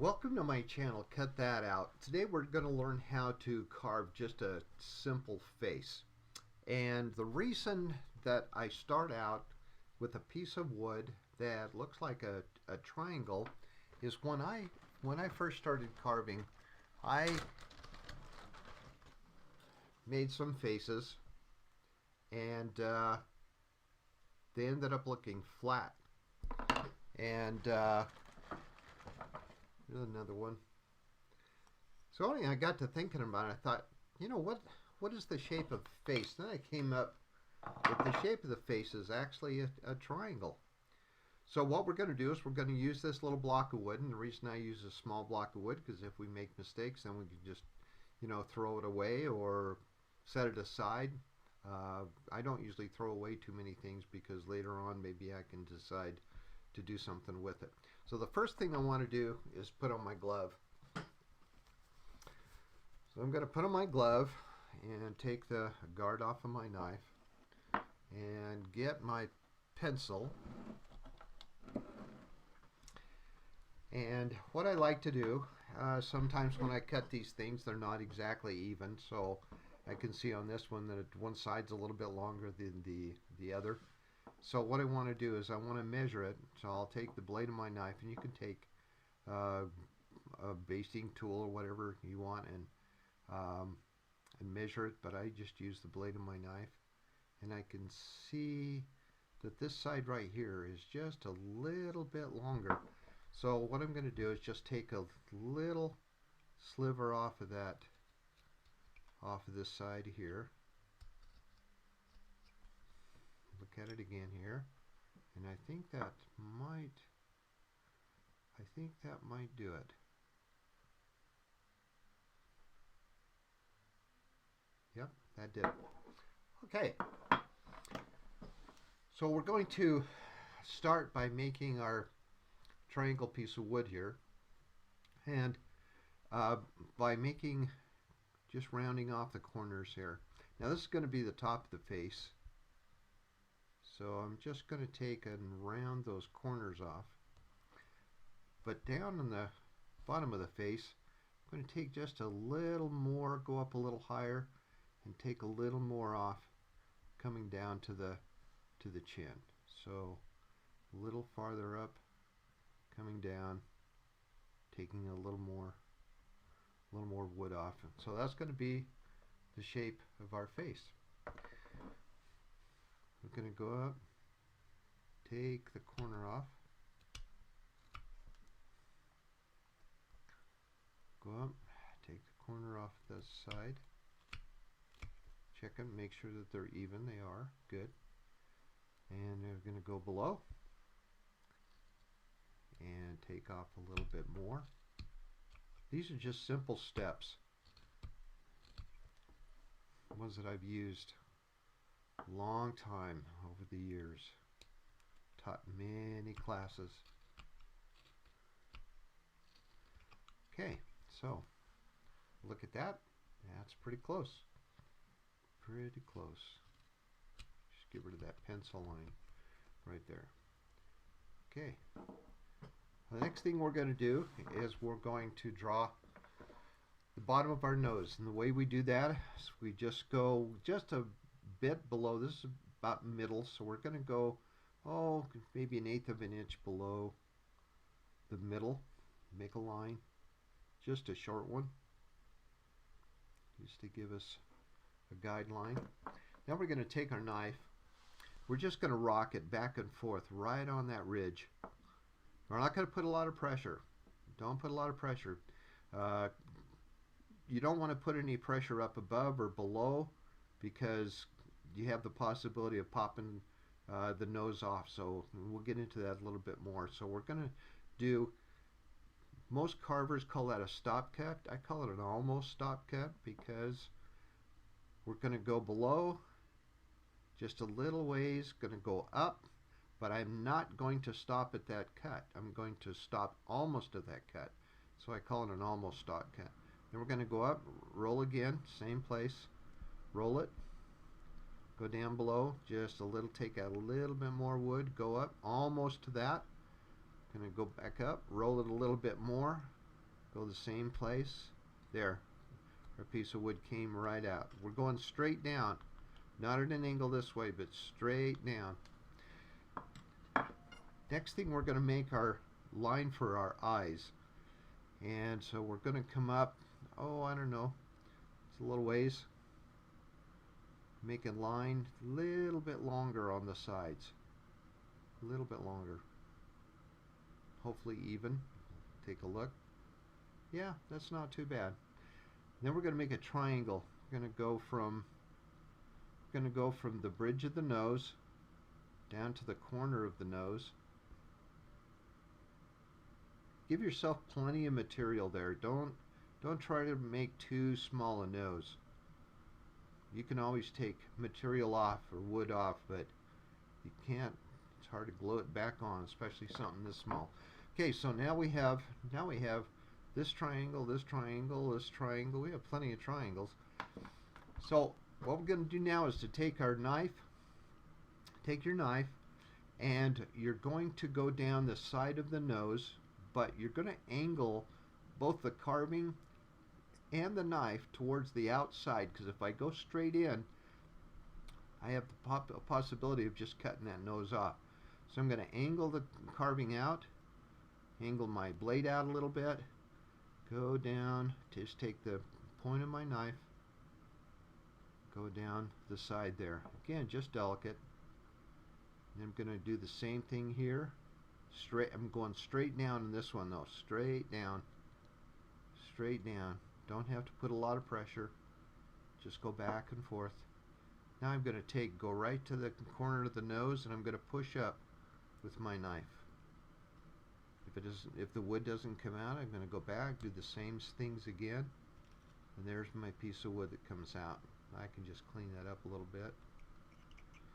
Welcome to my channel, Cut That Out. Today we're going to learn how to carve just a simple face. And the reason that I start out with a piece of wood that looks like a triangle is when I first started carving, I made some faces and they ended up looking flat. And here's another one. So anyway, I got to thinking about it. I thought, what is the shape of the face? Then I came up with the shape of the face is actually a triangle. So what we're going to do is we're going to use this little block of wood, and the reason I use a small block of wood because if we make mistakes, then we can just, throw it away or set it aside. I don't usually throw away too many things because later on maybe I can decide to do something with it. So the first thing I want to do is put on my glove. So I'm going to put on my glove and take the guard off of my knife and get my pencil. And what I like to do, sometimes when I cut these things, they're not exactly even, so I can see on this one that one side's a little bit longer than the other. So what I want to do is I want to measure it. So I'll take the blade of my knife, and you can take a basting tool or whatever you want and measure it, but I just use the blade of my knife, and I can see that this side right here is just a little bit longer. So what I'm going to do is just take a little sliver off of this side here. Look at it again here, and I think that might do it. Yep, that did it. Okay, so we're going to start by making our triangle piece of wood here, and by just rounding off the corners here. Now this is going to be the top of the face, so I'm just going to take and round those corners off. But down on the bottom of the face, I'm going to take just a little more, go up a little higher, and take a little more off, coming down to the chin. So a little farther up, coming down, taking a little more wood off. So that's going to be the shape of our face. We're going to go up, take the corner off, go up, take the corner off the side, check them, make sure that they're even. They are good. And they're going to go below and take off a little bit more. These are just simple steps, ones that I've used a long time over the years, taught many classes. Okay, so look at that. That's pretty close. Pretty close. Just get rid of that pencil line right there. Okay. The next thing we're going to do is we're going to draw the bottom of our nose. And the way we do that is we just go just a bit below. This is about middle, so we're going to go, maybe 1/8 of an inch below the middle. Make a line, just a short one, just to give us a guideline. Now we're going to take our knife. We're just going to rock it back and forth right on that ridge. We're not going to put a lot of pressure. Don't put a lot of pressure. You don't want to put any pressure up above or below because you have the possibility of popping the nose off. So we'll get into that a little bit more. So we're going to do, most carvers call that a stop cut. I call it an almost stop cut because we're going to go below just a little ways, going to go up, but I'm not going to stop at that cut. I'm going to stop almost at that cut. So I call it an almost stop cut. Then we're going to go up, roll again, same place, roll it, go down below, just a little, take out a little bit more wood, go up, almost to that. Going to go back up, roll it a little bit more, Go the same place. There. Our piece of wood came right out. We're going straight down. Not at an angle this way, but straight down. Next thing, we're going to make our line for our eyes. And so we're going to come up, oh, I don't know, it's a little ways. Make a line a little bit longer on the sides. A little bit longer. Hopefully even. Take a look. Yeah, that's not too bad. Then we're going to make a triangle. We're going to go from the bridge of the nose down to the corner of the nose. Give yourself plenty of material there. Don't try to make too small a nose. You can always take material off or wood off, but you can't. It's hard to glue it back on, especially something this small. Okay, so now we have this triangle, this triangle, this triangle. We have plenty of triangles. So what we're going to do now is to take our knife, take your knife, and you're going to go down the side of the nose, but you're going to angle both the carving and the knife towards the outside, because if I go straight in, I have the possibility of just cutting that nose off. So I'm going to angle the carving out, angle my blade out a little bit, go down, just take the point of my knife, go down the side there. Again, just delicate. And I'm going to do the same thing here. Straight. I'm going straight down in this one though. Straight down. Straight down. Don't have to put a lot of pressure. Just go back and forth. Now I'm going to go right to the corner of the nose, and I'm going to push up with my knife. If the wood doesn't come out, I'm going to go back, do the same things again, and there's my piece of wood that comes out. I can just clean that up a little bit.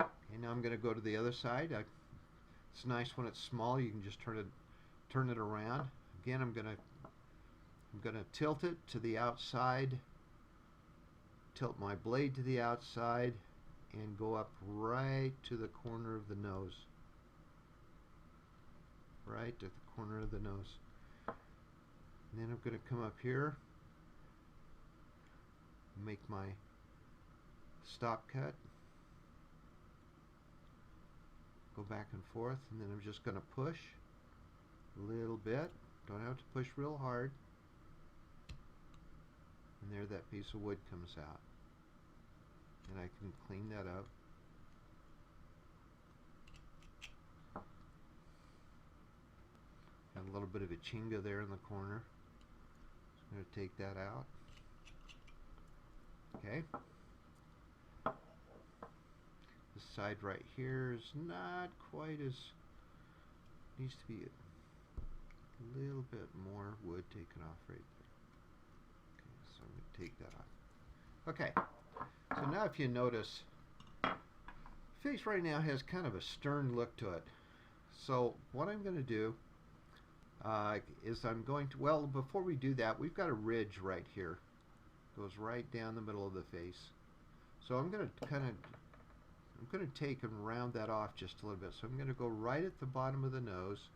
Okay, now I'm going to go to the other side. It's nice when it's small. You can just turn it around. Again, I'm going to tilt it to the outside, tilt my blade to the outside, and go up right to the corner of the nose. Right at the corner of the nose. And then I'm going to come up here, make my stop cut, go back and forth, and then I'm just going to push a little bit. Don't have to push real hard. And there that piece of wood comes out. And I can clean that up. Got a little bit of a chinga there in the corner. I'm going to take that out. Okay. This side right here is not quite as, needs to be a little bit more wood taken off right there. Okay, so I'm going to take that off. Okay, so now if you notice, face right now has kind of a stern look to it. So what I'm going to do is I'm going to, well, before we do that, we've got a ridge right here. Goes right down the middle of the face. So I'm going to take and round that off just a little bit. So I'm going to go right at the bottom of the nose,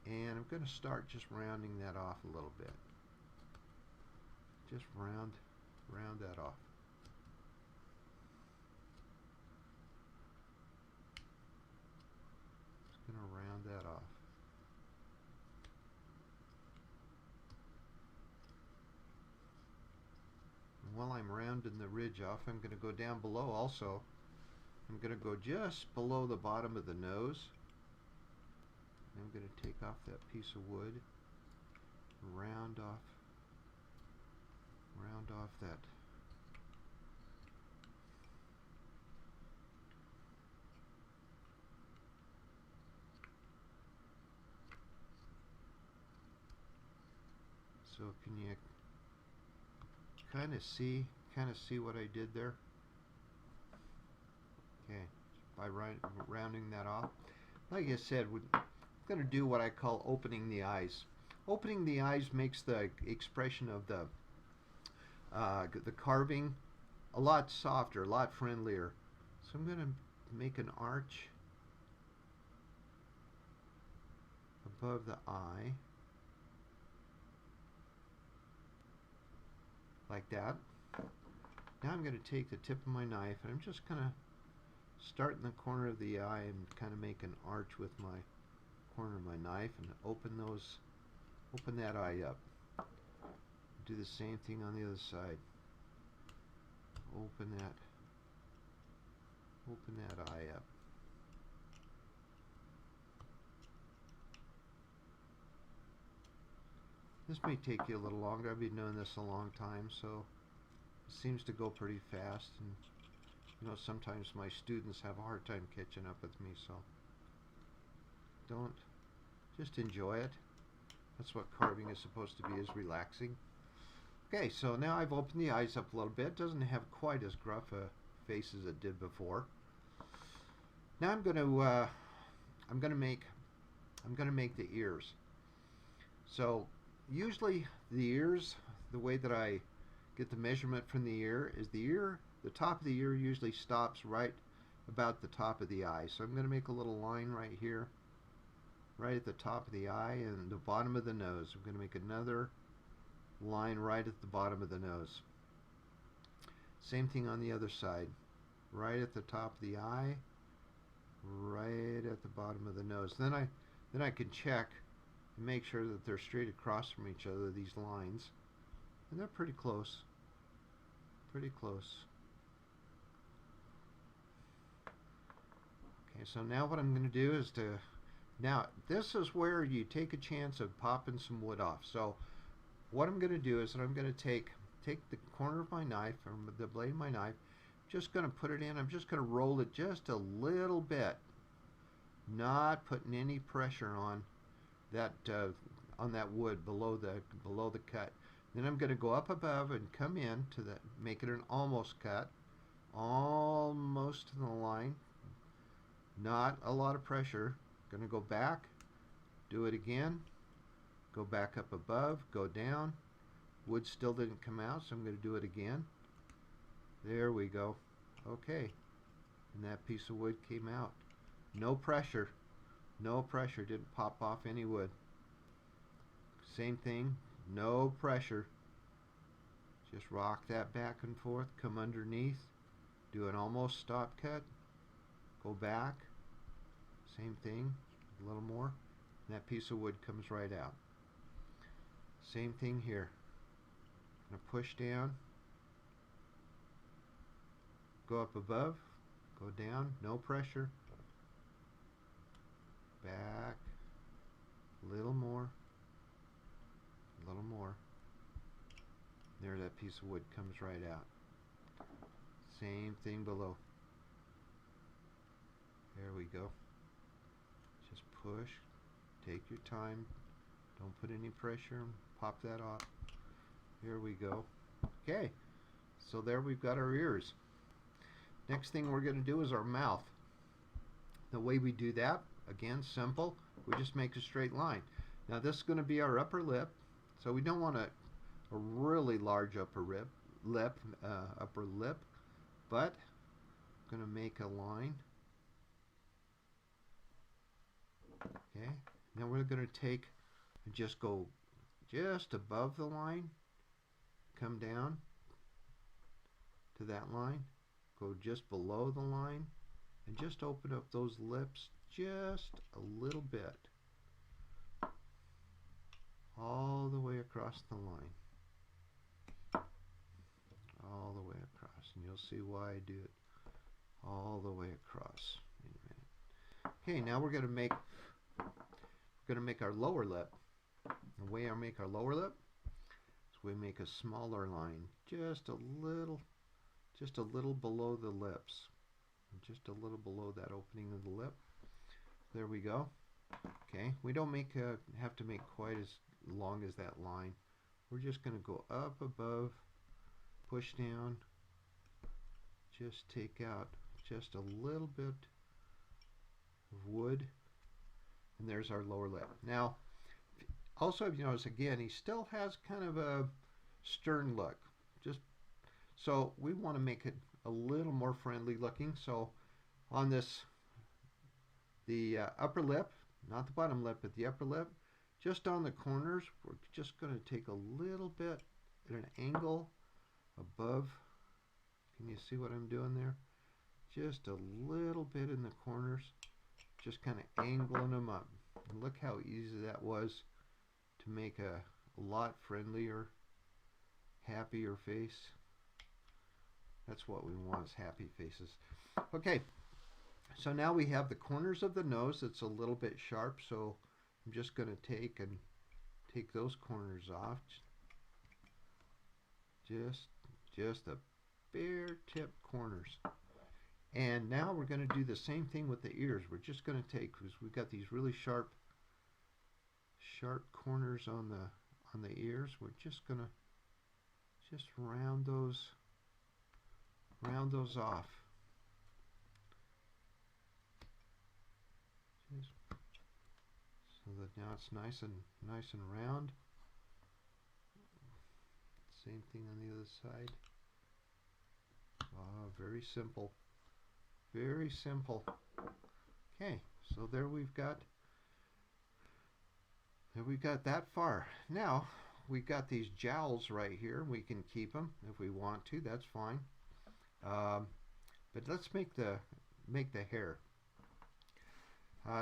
and I'm going to start just rounding that off a little bit. Just round that off. Just going to round that off. And while I'm rounding the ridge off, I'm going to go down below also. I'm going to go just below the bottom of the nose. I'm going to take off that piece of wood, round off that. So can you kind of see what I did there? Okay, by rounding that off. Like I said, we're going to do what I call opening the eyes. Opening the eyes makes the expression of the carving a lot softer, a lot friendlier. So I'm going to make an arch above the eye. like that. Now I'm going to take the tip of my knife and I'm just going to start in the corner of the eye and kind of make an arch with my corner of my knife and open that eye up. Do the same thing on the other side. Open that eye up. This may take you a little longer. I've been doing this a long time, so it seems to go pretty fast, and you know, sometimes my students have a hard time catching up with me, so don't, just enjoy it. That's what carving is supposed to be, is relaxing. Okay, so now I've opened the eyes up a little bit. It doesn't have quite as gruff a face as it did before. Now I'm going to make the ears. So usually the ears, the way that I get the measurement from the ear is the top of the ear usually stops right about the top of the eye. So I'm going to make a little line right here, right at the top of the eye, and the bottom of the nose. I'm going to make another line right at the bottom of the nose. Same thing on the other side, right at the top of the eye, right at the bottom of the nose. Then I can check and make sure that they're straight across from each other, these lines, and they're pretty close. Pretty close. Okay, so now what I'm going to do is now this is where you take a chance of popping some wood off. So what I'm going to do is that I'm going to take the corner of my knife, or the blade of my knife, just going to put it in. I'm just going to roll it just a little bit, not putting any pressure on that wood below the cut. Then I'm going to go up above and come in to make it an almost cut, almost to the line. Not a lot of pressure. Going to go back, do it again, go back up above, go down. Wood still didn't come out, so I'm going to do it again. There we go. Okay, and that piece of wood came out. No pressure. No pressure. Didn't pop off any wood. Same thing. No pressure. Just rock that back and forth. Come underneath. Do an almost stop cut. Go back. Same thing. A little more. And that piece of wood comes right out. Same thing here. I'm going to push down. Go up above. Go down. No pressure. Back. A little more. A little more. There, that piece of wood comes right out. Same thing below. There we go. Just push. Take your time. Don't put any pressure. Pop that off. Here we go. Okay. So there we've got our ears. Next thing we're going to do is our mouth. The way we do that, again, simple. We just make a straight line. Now this is going to be our upper lip. So we don't want a really large upper lip, but I'm going to make a line. Okay. Now we're going to take and just go just above the line, come down to that line, go just below the line, and just open up those lips just a little bit, all the way across the line, all the way across, and you'll see why I do it all the way across in a minute. Okay, now we're going to make our lower lip. The way I make our lower lip is we make a smaller line, just a little below the lips, just a little below that opening of the lip. There we go. Okay, we don't have to make quite as long as that line. We're just going to go up above, push down, just take out just a little bit of wood, and there's our lower lip. Now, also, if you notice, again, he still has kind of a stern look. So we want to make it a little more friendly looking. So on the upper lip, not the bottom lip, but the upper lip, just on the corners, we're just going to take a little bit at an angle above. Can you see what I'm doing there? Just a little bit in the corners, just kind of angling them up. And look how easy that was to make a lot friendlier, happier face. That's what we want, is happy faces. Okay, so now we have the corners of the nose that's a little bit sharp, so I'm just going to take those corners off. Just the bare tip corners. And now we're going to do the same thing with the ears. We're just going to take, because we've got these really sharp corners on the ears. We're just going to round those off. Just so that now it's nice and round. Same thing on the other side. Very simple. Very simple. Okay, so there we've got that far. Now we've got these jowls right here. We can keep them if we want to. That's fine. But let's make the hair.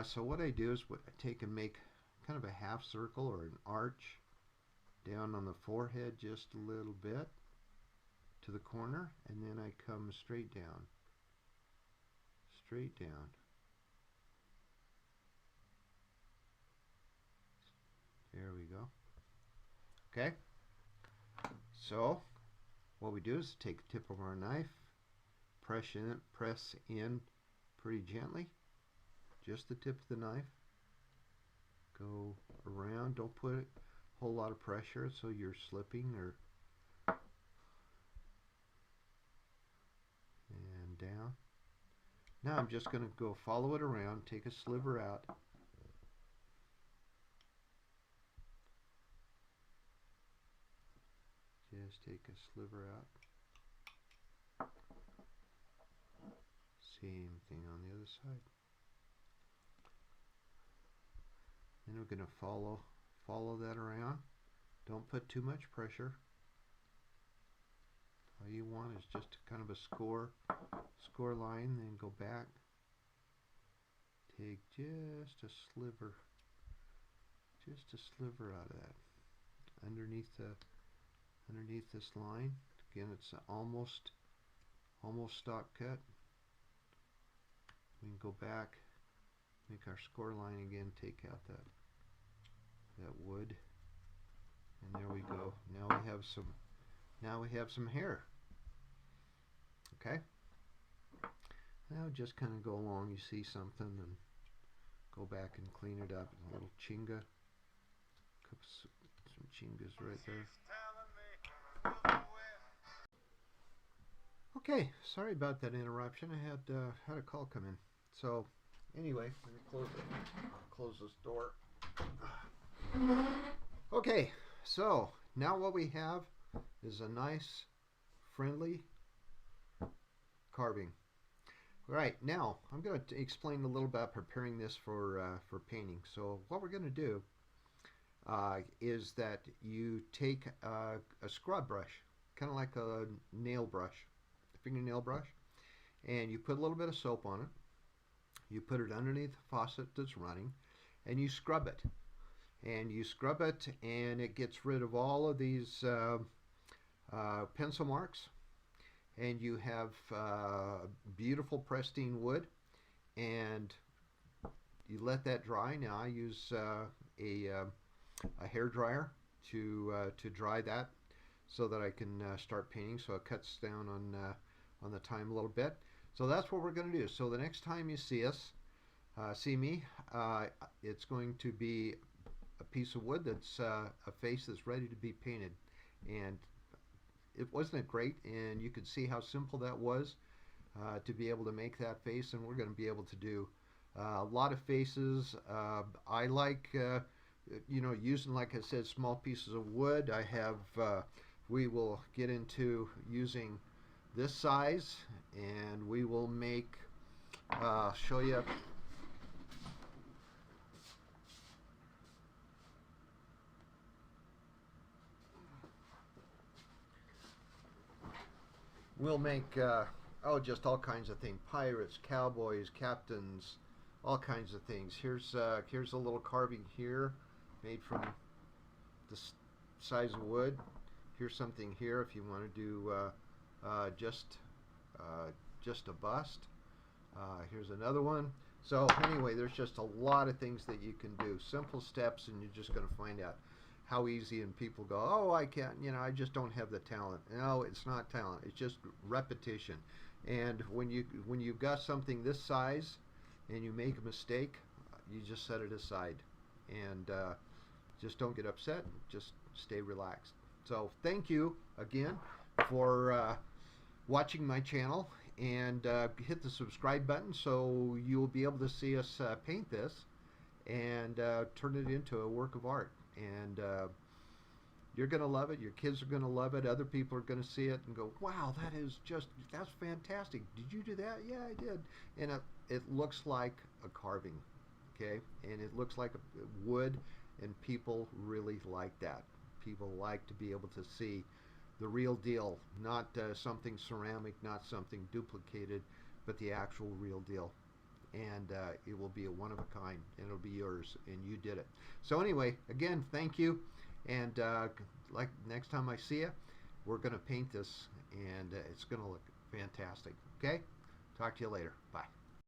So what I do is I take and make kind of a half circle or an arch down on the forehead just a little bit to the corner, and then I come straight down. Straight down. There we go. Okay. So what we do is take the tip of our knife, press in pretty gently, just the tip of the knife. Go around. Don't put a whole lot of pressure so you're slipping or and down. Now I'm just going to go follow it around, take a sliver out. Just take a sliver out. Same thing on the other side. Then we're going to follow that around. Don't put too much pressure. All you want is just kind of a score line, then go back. Take just a sliver out of that. Underneath this line. Again, it's almost stop cut. We can go back, make our score line again, take out that wood, and there we go. Now we have some hair. Okay. Now just kind of go along. You see something, and go back and clean it up. A little chinga, some chingas right there. Okay, sorry about that interruption. I had a call come in. So anyway, let me close this door. Okay, so now what we have is a nice, friendly carving. All right, now I'm going to explain a little about preparing this for painting. So what we're going to do is that you take a scrub brush, kind of like a nail brush, a fingernail brush, and you put a little bit of soap on it. You put it underneath the faucet that's running, and you scrub it. And you scrub it, and it gets rid of all of these pencil marks. And you have beautiful pristine wood, and you let that dry. Now I use a hair dryer to dry that, so that I can start painting. So it cuts down on the time a little bit. So that's what we're going to do. So the next time you see me, it's going to be a piece of wood that's a face that's ready to be painted. And wasn't it great? And you could see how simple that was to be able to make that face. And we're going to be able to do a lot of faces. I like using, like I said, small pieces of wood. I have we will get into using this size, and we will make show you. we'll make just all kinds of things: pirates, cowboys, captains, all kinds of things. Here's a little carving here, made from this size of wood. Here's something here if you want to do uh, just a bust. Here's another one. So anyway, there's just a lot of things that you can do. Simple steps, and you're just going to find out how easy. And people go, "Oh, I can't. I just don't have the talent." No, it's not talent. It's just repetition. And when you've got something this size, and you make a mistake, you just set it aside, and just don't get upset. Just stay relaxed. So thank you again for watching my channel, and hit the subscribe button so you'll be able to see us paint this and turn it into a work of art. And you're going to love it. Your kids are going to love it. Other people are going to see it and go, wow, that's fantastic. Did you do that? Yeah, I did. And it looks like a carving, okay? And it looks like a wood, and people really like that. People like to be able to see the real deal, not something ceramic, not something duplicated, but the actual real deal. And it will be a one of a kind, and it'll be yours, and you did it. So anyway, again, thank you, and like next time I see you, we're going to paint this, and it's going to look fantastic. Okay? Talk to you later. Bye.